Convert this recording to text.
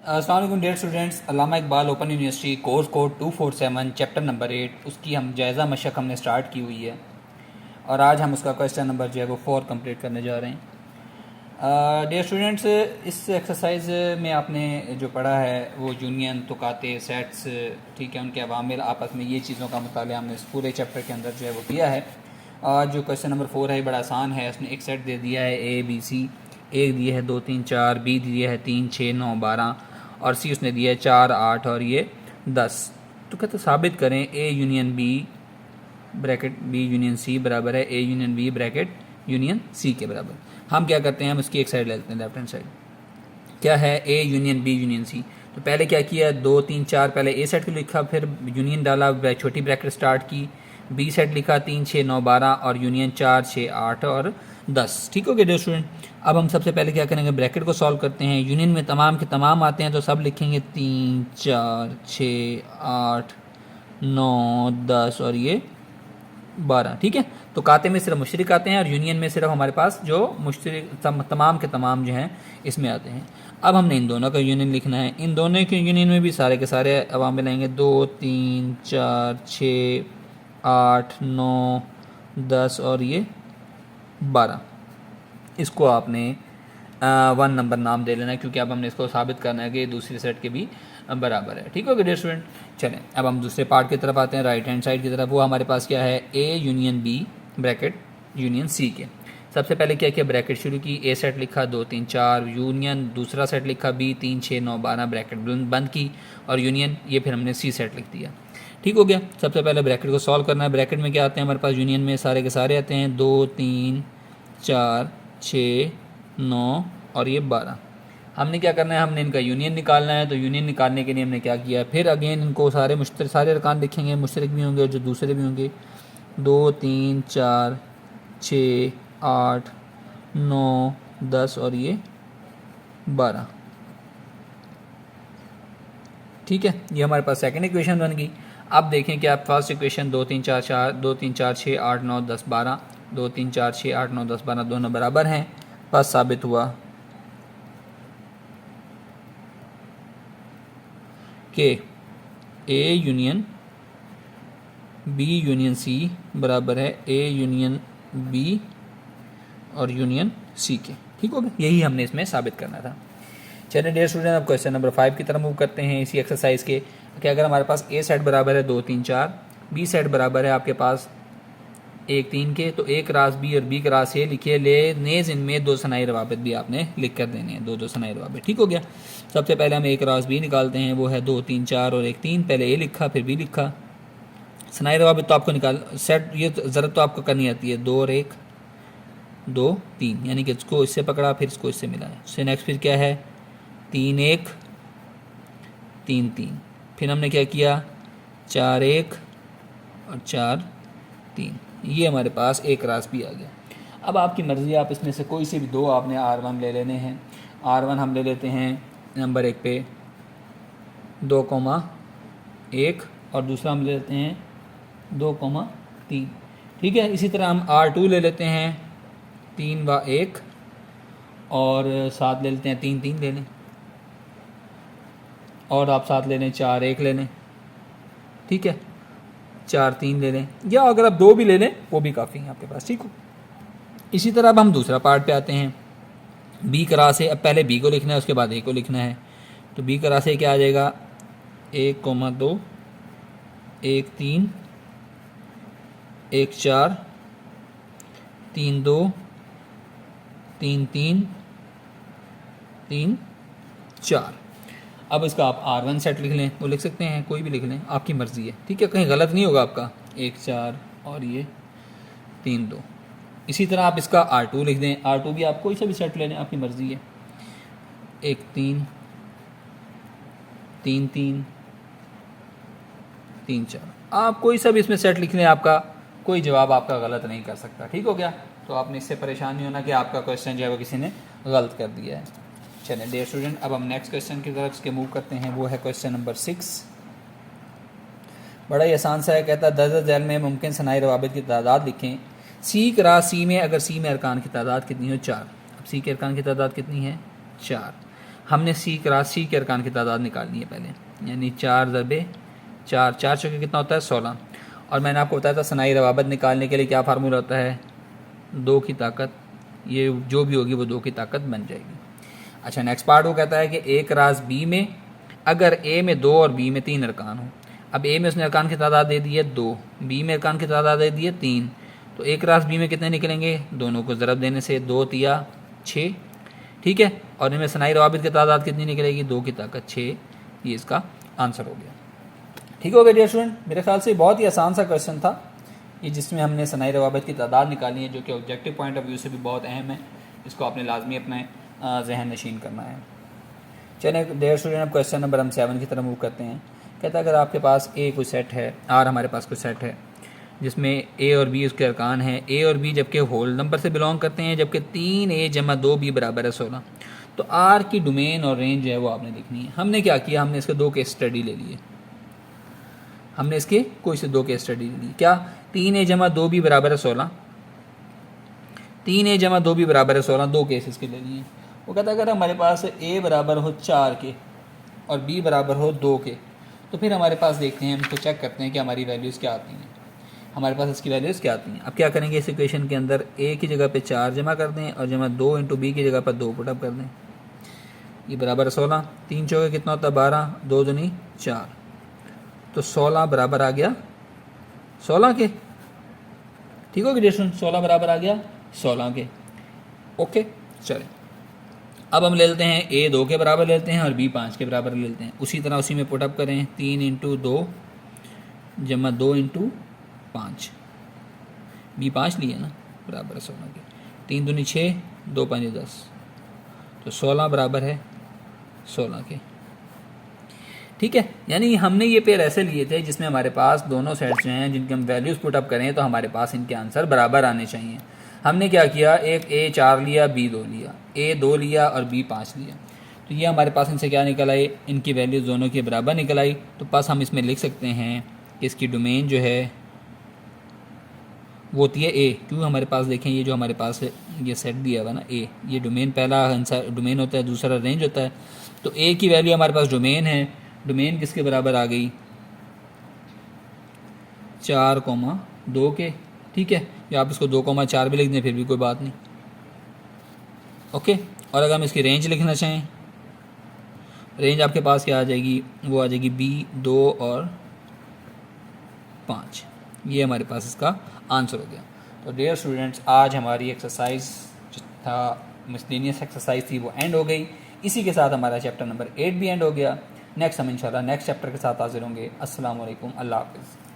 अस्सलाम वालेकुम dear students. Allama Iqbal open university course code 247 chapter number 8 उसकी हम जायज़ा मशक हमने स्टार्ट की हुई है और आज हम उसका क्वेश्चन नंबर जो है वो 4 कंप्लीट करने जा रहे हैं। डियर स्टूडेंट्स, इस एक्सरसाइज में आपने जो पढ़ा है वो यूनियन, तुकाते, सेट्स, ठीक है, उनके अवामिल, आपस में ये चीज़ों का मुताला हमने इस पूरे चैप्टर के अंदर जो है वो किया है। आज जो क्वेश्चन नंबर 4 है बड़ा आसान है। उसने एक सेट दे दिया है ए बी सी, एक दिया है 2 3 4, बी दिया है 3 6 9 12 और सी उसने दिया है 4 8 और ये 10। तो कहते साबित करें A union B bracket B union C बराबर है A union B bracket union C के बराबर। हम क्या करते हैं, हम इसकी एक साइड ले लेते हैं, लेफ्ट हैंड साइड क्या है A union B union C. तो पहले क्या किया, 2 3 4 पहले ए सेट को लिखा, फिर यूनियन डाला, छोटी ब्रैकेट स्टार्ट की, बी सेट लिखा 3 6 9 12 और यूनियन 4 6 8 और 10। ठीक हो गया डियर स्टूडेंट। अब हम सबसे पहले क्या करेंगे, ब्रैकेट को सॉल्व करते हैं। यूनियन में तमाम के तमाम आते हैं तो सब लिखेंगे 3 4 6 8 9 10 और ये 12। ठीक है, तो काते में सिर्फ मुशरिक आते हैं और यूनियन में सिर्फ हमारे पास जो मुशरिक तमाम के तमाम जो हैं इसमें आते हैं। अब हमने इन दोनों का यूनियन लिखना है। इन दोनों के यूनियन में भी सारे के सारे अवामिल आएंगे, 2 3 4 6 8 9 10 और ये 12। इसको आपने 1 नंबर नाम दे लेना है क्योंकि अब हमने इसको साबित करना है कि दूसरी सेट के भी बराबर है। ठीक हो गया डियर स्टूडेंट। चलें अब हम दूसरे पार्ट की तरफ आते हैं, राइट हैंड साइड की तरफ। वो हमारे पास क्या है, A union B bracket union C के। सबसे पहले क्या किया, ब्रैकेट शुरू की, ए सेट लिखा 2 3 4, यूनियन दूसरा सेट लिखा बी 3 6 9 12, ब्रैकेट बंद की और यूनियन ये फिर हमने सी सेट लिख दिया। ठीक हो गया। सबसे पहले ब्रैकेट को सॉल्व करना है। ब्रैकेट में क्या आते हैं हमारे पास, यूनियन में सारे के सारे आते हैं 2 3 4 6 9 और ये 12। हमने क्या करना है, हमने इनका यूनियन निकालना है। तो यूनियन निकालने के लिए हमने क्या किया, फिर अगेन इनको सारे अरकान लिखेंगे, मुशतरक भी होंगे और जो दूसरे भी होंगे। 2 3 4 6 8 9 10 और ये 12। ठीक है, ये हमारे पास सेकंड इक्वेशन बन गई। अब देखें कि आप फर्स्ट इक्वेशन 2 3 4 6 8 9 10 12, 2 3 4 6 8 9 10 12 दोनों बराबर हैं। बस साबित हुआ कि A union B union C बराबर है ए यूनियन बी और यूनियन सी के। ठीक हो गया, यही हमने इसमें साबित करना था। चलिए डियर स्टूडेंट, अब क्वेश्चन नंबर 5 की तरफ मूव करते हैं इसी एक्सरसाइज के। कि अगर हमारे पास ए सेट बराबर है 2 3 4, बी सेट बराबर है आपके पास 1 3 के, तो एक रास बी और बी का रास ए लिखिए। ले नेज इनमें 2 सनाई रवाबित भी आपने लिख कर देने हैं, 2 सनाई रवाबित। ठीक हो गया। सबसे पहले हम एक रास बी निकालते हैं, वो है 2 3 4 और 1 3। पहले ए लिखा फिर बी लिखा। सनाई रवाबित तो आपको निकाल सेट ये ज़रूरत तो आपको करनी आती है, 2 और 1 2 3, यानी कि इसको इससे पकड़ा फिर इसको इससे मिलाया। उससे नेक्स्ट फिर क्या है, 3 1 3 3। फिर हमने क्या किया, 4 1 और 4 3। ये हमारे पास एक रास भी आ गया। अब आपकी मर्ज़ी, आप इसमें से कोई से भी दो आपने R1 ले लेने हैं। R1 हम ले लेते हैं नंबर 1 पे 2,1 और दूसरा हम ले लेते हैं 2,3। ठीक है, इसी तरह हम R2 ले लेते हैं 3 व 1 और साथ ले लेते हैं 3 3 ले लें और आप साथ ले लें 4 1 ले लें। ठीक है, 4 3 ले लें या अगर आप 2 भी ले लें वो भी काफ़ी है आपके पास। ठीक हो, इसी तरह अब हम दूसरा पार्ट पे आते हैं। बी का रास है, अब पहले बी को लिखना है उसके बाद ए को लिखना है। तो बी का रास है क्या आ जाएगा, 1,2 1 3 1 4 3 2 3 3 3 4। अब इसका आप R1 सेट लिख लें, वो लिख सकते हैं, कोई भी लिख लें, आपकी मर्ज़ी है। ठीक है, कहीं गलत नहीं होगा आपका। 1 4 और ये 3 2। इसी तरह आप इसका R2 लिख दें, R2 भी आप कोई सा भी सेट ले लें, आपकी मर्ज़ी है। 1 3 3 3 3 4, आप कोई सा भी इसमें सेट लिख लें, आपका कोई जवाब आपका गलत नहीं कर सकता। ठीक हो गया, तो आपने इससे परेशान नहीं होना कि आपका क्वेश्चन जो है वो किसी ने गलत कर दिया है। चलें डियर स्टूडेंट, अब हम नेक्स्ट क्वेश्चन की तरफ इसके मूव करते हैं। वो है क्वेश्चन नंबर 6। बड़ा ही आसान सा है। कहता है 10 झैल में मुमकिन सनाई रवाबित की तादाद लिखें। सी करा सी में, अगर सी में अरकान की तादाद कितनी हो, 4। अब सी के अरकान की तादाद कितनी है, 4। हमने सी के अरकान की तादाद निकालनी है पहले, यानी 4 ज़रबे 4, 4 चौके कितना होता है 16। और मैंने आपको बताया था सनाई रवाबत निकालने के लिए क्या फार्मूला होता है, 2 की ताकत, ये जो भी होगी वो 2 की ताकत बन जाएगी। अच्छा, नेक्स्ट पार्ट वो कहता है कि एक राज बी में अगर ए में 2 और बी में 3 अरकान हो। अब ए में उसने अरकान की तादाद दे दी है 2, बी में अरकान की तादाद दे दी है 3, तो एक राज बी में कितने निकलेंगे, दोनों को ज़रब देने से 2 तिया 6, ठीक है। और इनमें सनाई रवाबित की तादाद कितनी निकलेगी, 2 की ताकत 6, ये इसका आंसर हो गया। ठीक हो गया डियर स्टूडेंट, मेरे ख्याल से बहुत ही आसान सा क्वेश्चन था ये, जिसमें हमने सनाई रवाबित की तादाद निकालनी है, जो कि ऑब्जेक्टिव पॉइंट ऑफ व्यू से भी बहुत अहम है। इसको आपने लाजमी अपने जहन नशीन करना है। चलें डियर स्टूडेंट, अब क्वेश्चन नंबर हम 7 की तरफ मूव करते हैं। कहता है अगर आपके पास ए कोई सेट है, आर हमारे पास कोई सेट है जिसमें ए और बी उसके अरकान हैं, ए और बी जबकि होल नंबर से बिलोंग करते हैं, जबकि 3a जमा 2b बराबर है 16, तो आर की डोमेन और रेंज है वो आपने देखनी है। हमने क्या किया, हमने इसके 2 केस स्टडी ले लिए, हमने इसके कोई से 2 केस स्टडी ले ली। क्या, 3a जमा 2b बराबर है 16, 3a जमा 2b बराबर है 16, 2 केस इसके ले लिए। वो कहता है अगर हमारे पास a बराबर हो 4 के और b बराबर हो 2 के, तो फिर हमारे पास देखते हैं, हम इसको चेक करते हैं कि हमारी वैल्यूज़ क्या आती हैं, हमारे पास इसकी वैल्यूज़ क्या आती हैं। अब क्या करेंगे, इस इक्वेशन के अंदर a की जगह पे 4 जमा कर दें और जमा 2 इंटू बी की जगह पर 2 पुटअप कर दें, ये बराबर है 16, 3 चौके कितना होता है 12, 2 दूनी 4, तो 16 बराबर आ गया 16 के। ठीक हो गया, 16 बराबर आ गया 16 के। ओके, चलें अब हम ले लेते हैं a 2 के बराबर ले लेते हैं और b 5 के बराबर ले लेते हैं। उसी तरह उसी में पुटअप करें, 3 इंटू 2 जमा 2 इंटू 5, b 5 लिए ना, बराबर है 16 के। 3 दूनी 6, 2 5 10, तो 16 बराबर है 16 के। ठीक है, यानी हमने ये पेयर ऐसे लिए थे जिसमें हमारे पास दोनों सेट्स जो हैं जिनके हम वैल्यूज़ पुटअप करें तो हमारे पास इनके आंसर बराबर आने चाहिए। हमने क्या किया, एक a 4 लिया, b 2 लिया, a 2 लिया और b 5 लिया, तो ये हमारे पास इनसे क्या निकल आई, इनकी वैल्यूज़ दोनों के बराबर निकल आई। तो बस हम इसमें लिख सकते हैं कि इसकी डोमेन जो है वो होती है a, क्यों हमारे पास देखें ये जो हमारे पास ये सेट दिया हुआ ना a, ये डोमेन पहला डोमेन होता है, दूसरा रेंज होता है। तो a की वैल्यू हमारे पास डोमेन है, डोमेन किसके बराबर आ गई 4,2 के। ठीक है, या आप इसको 2,4 भी लिख दें फिर भी कोई बात नहीं। ओके, और अगर हम इसकी रेंज लिखना चाहें, रेंज आपके पास क्या आ जाएगी, वो आ जाएगी b 2 और 5, ये हमारे पास इसका आंसर हो गया। तो डियर स्टूडेंट्स, आज हमारी एक्सरसाइज जो था मिसलेनियस एक्सरसाइज थी वो एंड हो गई। इसी के साथ हमारा चैप्टर नंबर 8 भी एंड हो गया। नेक्स्ट हम इंशाल्लाह नेक्स्ट चैप्टर के साथ हाजिर होंगे। अस्सलाम वालेकुम, अल्लाह हाफ़िज़।